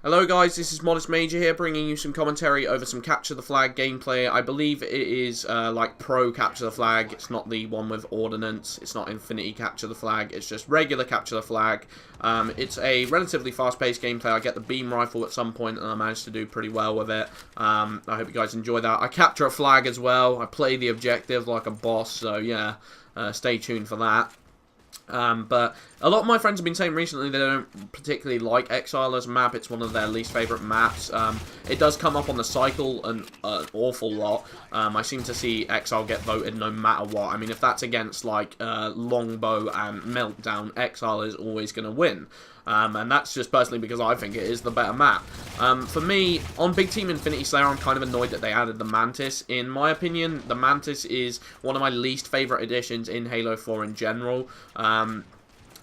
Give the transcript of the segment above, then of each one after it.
Hello guys, this is Modest Major here, bringing you some commentary over some Capture the Flag gameplay. I believe it is like Pro Capture the Flag. It's not the one with Ordnance. It's not Infinity Capture the Flag. It's just regular Capture the Flag. It's a relatively fast-paced gameplay. I get the beam rifle at some point, and I managed to do pretty well with it. I hope you guys enjoy that. I capture a flag as well. I play the objective like a boss, so yeah, stay tuned for that. But a lot of my friends have been saying recently they don't particularly like Exile as a map. It's one of their least favourite maps. It does come up on the cycle an awful lot. I seem to see Exile get voted no matter what. I mean, if that's against like Longbow and Meltdown, Exile is always going to win. And that's just personally because I think it is the better map. For me, on Big Team Infinity Slayer, I'm kind of annoyed that they added the Mantis. In my opinion, the Mantis is one of my least favourite additions in Halo 4 in general.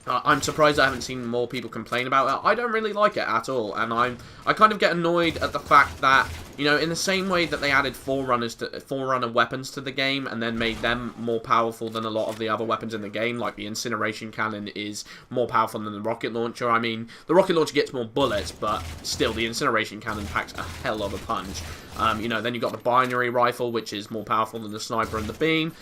I'm surprised I haven't seen more people complain about it. I don't really like it at all, and I kind of get annoyed at the fact that, you know, in the same way that they added Forerunner weapons to the game and then made them more powerful than a lot of the other weapons in the game, like the Incineration Cannon is more powerful than the Rocket Launcher. I mean, the Rocket Launcher gets more bullets, but still, the Incineration Cannon packs a hell of a punch. You know, then you've got the Binary Rifle, which is more powerful than the Sniper and the Beam,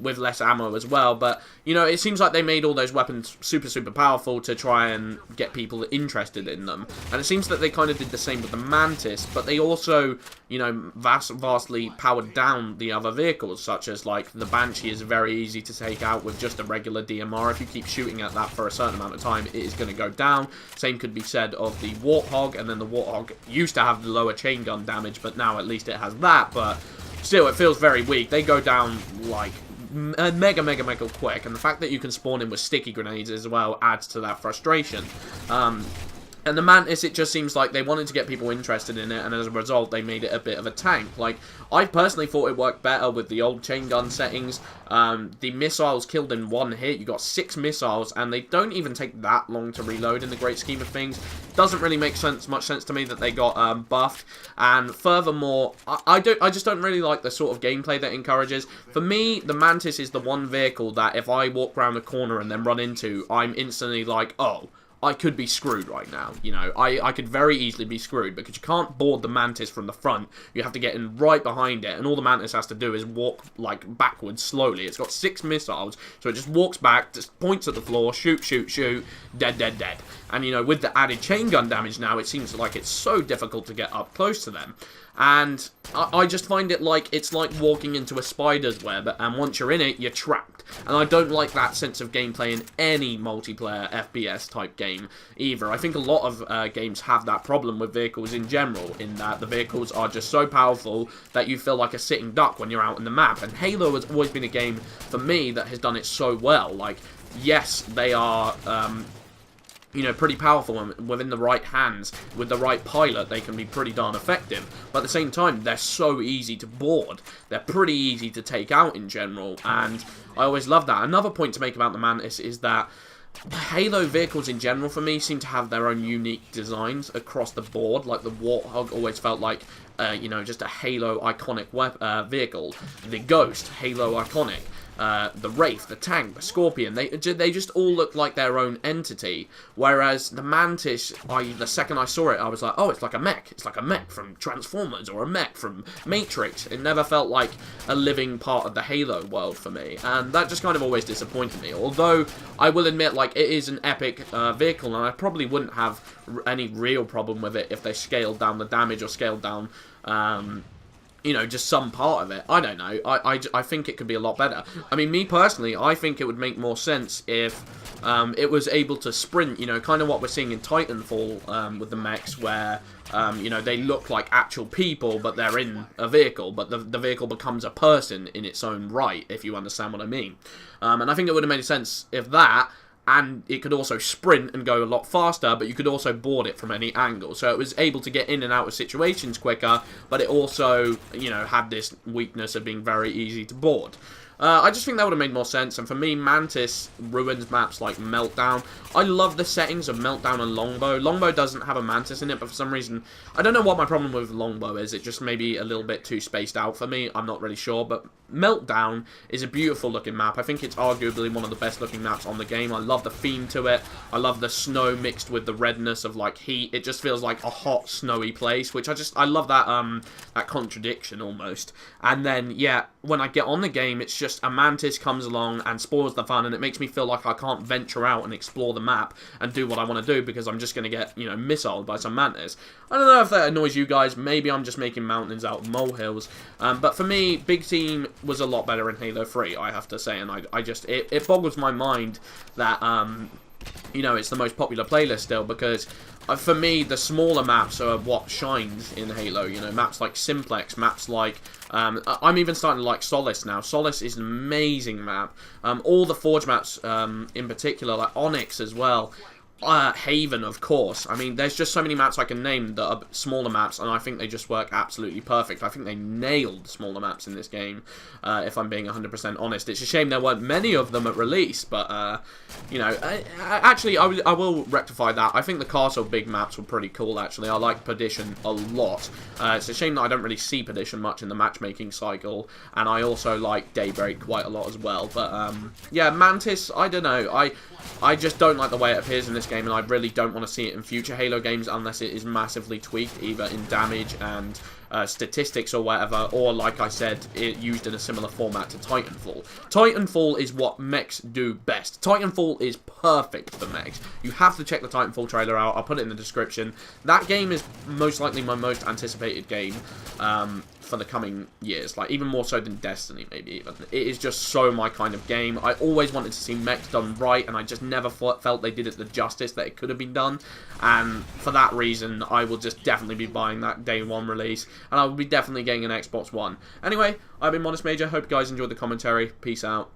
with less ammo as well. But, you know, it seems like they made all those weapons super powerful to try and get people interested in them. And it seems that they kind of did the same with the Mantis, but they also, you know, vastly powered down the other vehicles, such as, like, the Banshee is very easy to take out with just a regular DMR. If you keep shooting at that for a certain amount of time, it is going to go down. Same could be said of the Warthog, and then the Warthog used to have the lower chain gun damage, but now at least it has that, but still, it feels very weak. They go down, like, mega quick, and the fact that you can spawn in with sticky grenades as well adds to that frustration. And the Mantis, it just seems like they wanted to get people interested in it, and as a result, they made it a bit of a tank. Like, I personally thought it worked better with the old chain gun settings. The missiles killed in one hit. You got 6 missiles, and they don't even take that long to reload in the great scheme of things. Doesn't really make much sense to me that they got buffed. And furthermore, I just don't really like the sort of gameplay that encourages. For me, the Mantis is the one vehicle that if I walk around a corner and then run into, I'm instantly like, oh, I could be screwed right now, you know, I could very easily be screwed, because you can't board the Mantis from the front, you have to get in right behind it, and all the Mantis has to do is walk, like, backwards slowly. It's got 6 missiles, so it just walks back, just points at the floor, shoot, dead. And, you know, with the added chain gun damage now, it seems like it's so difficult to get up close to them. And I just find it like, it's like walking into a spider's web, and once you're in it, you're trapped. And I don't like that sense of gameplay in any multiplayer FPS type game either. I think a lot of games have that problem with vehicles in general, in that the vehicles are just so powerful that you feel like a sitting duck when you're out on the map. And Halo has always been a game, for me, that has done it so well. Like, yes, they are you know, pretty powerful, and within the right hands, with the right pilot, they can be pretty darn effective. But at the same time, they're so easy to board. They're pretty easy to take out in general, and I always love that. Another point to make about the Mantis is that Halo vehicles in general, for me, seem to have their own unique designs across the board. Like, the Warthog always felt like, you know, just a Halo iconic vehicle. The Ghost, Halo iconic. The Wraith, the Tank, the Scorpion, they just all look like their own entity. Whereas the Mantis, the second I saw it, I was like, oh, it's like a mech. It's like a mech from Transformers or a mech from Matrix. It never felt like a living part of the Halo world for me. And that just kind of always disappointed me. Although, I will admit, like, it is an epic vehicle, and I probably wouldn't have any real problem with it if they scaled down the damage or scaled down you know, just some part of it. I don't know. I think it could be a lot better. I mean, me personally, I think it would make more sense if it was able to sprint, you know, kind of what we're seeing in Titanfall with the mechs, where, you know, they look like actual people, but they're in a vehicle, but the vehicle becomes a person in its own right, if you understand what I mean. And I think it would have made sense if that, and it could also sprint and go a lot faster, but you could also board it from any angle. So it was able to get in and out of situations quicker, but it also, you know, had this weakness of being very easy to board. I just think that would have made more sense, and for me, Mantis ruins maps like Meltdown. I love the settings of Meltdown and Longbow. Longbow doesn't have a Mantis in it, but for some reason, I don't know what my problem with Longbow is. It just may be a little bit too spaced out for me. I'm not really sure, but Meltdown is a beautiful looking map. I think it's arguably one of the best looking maps on the game. I love the theme to it. I love the snow mixed with the redness of like heat. It just feels like a hot, snowy place, which I love that that contradiction almost. And then yeah, when I get on the game, it's just a Mantis comes along and spoils the fun, and it makes me feel like I can't venture out and explore the map and do what I want to do because I'm just going to get, you know, missiled by some Mantis. I don't know if that annoys you guys. Maybe I'm just making mountains out of molehills. But for me, Big Team was a lot better in Halo 3, I have to say, and I just, it boggles my mind that, you know, it's the most popular playlist still, because for me, the smaller maps are what shines in Halo, you know, maps like Simplex, maps like, I'm even starting to like Solace now. Solace is an amazing map. All the Forge maps, in particular, like Onyx as well. Haven, of course. I mean, there's just so many maps I can name that are smaller maps, and I think they just work absolutely perfect. I think they nailed smaller maps in this game, if I'm being 100% honest. It's a shame there weren't many of them at release, but, you know, actually, I will rectify that. I think the Castle Big maps were pretty cool, actually. I like Perdition a lot. It's a shame that I don't really see Perdition much in the matchmaking cycle, and I also like Daybreak quite a lot as well. But, yeah, Mantis, I don't know. I just don't like the way it appears in this game, and I really don't want to see it in future Halo games unless it is massively tweaked, either in damage and statistics or whatever, or like I said, it used in a similar format to Titanfall. Titanfall is what mechs do best. Titanfall is perfect for mechs. You have to check the Titanfall trailer out. I'll put it in the description. That game is most likely my most anticipated game for the coming years, like even more so than Destiny, maybe even. It is just so my kind of game. I always wanted to see mechs done right, and I just never felt they did it the justice that it could have been done, and for that reason, I will just definitely be buying that day one release, and I will be definitely getting an Xbox One. Anyway, I've been Mantis Major. Hope you guys enjoyed the commentary. Peace out.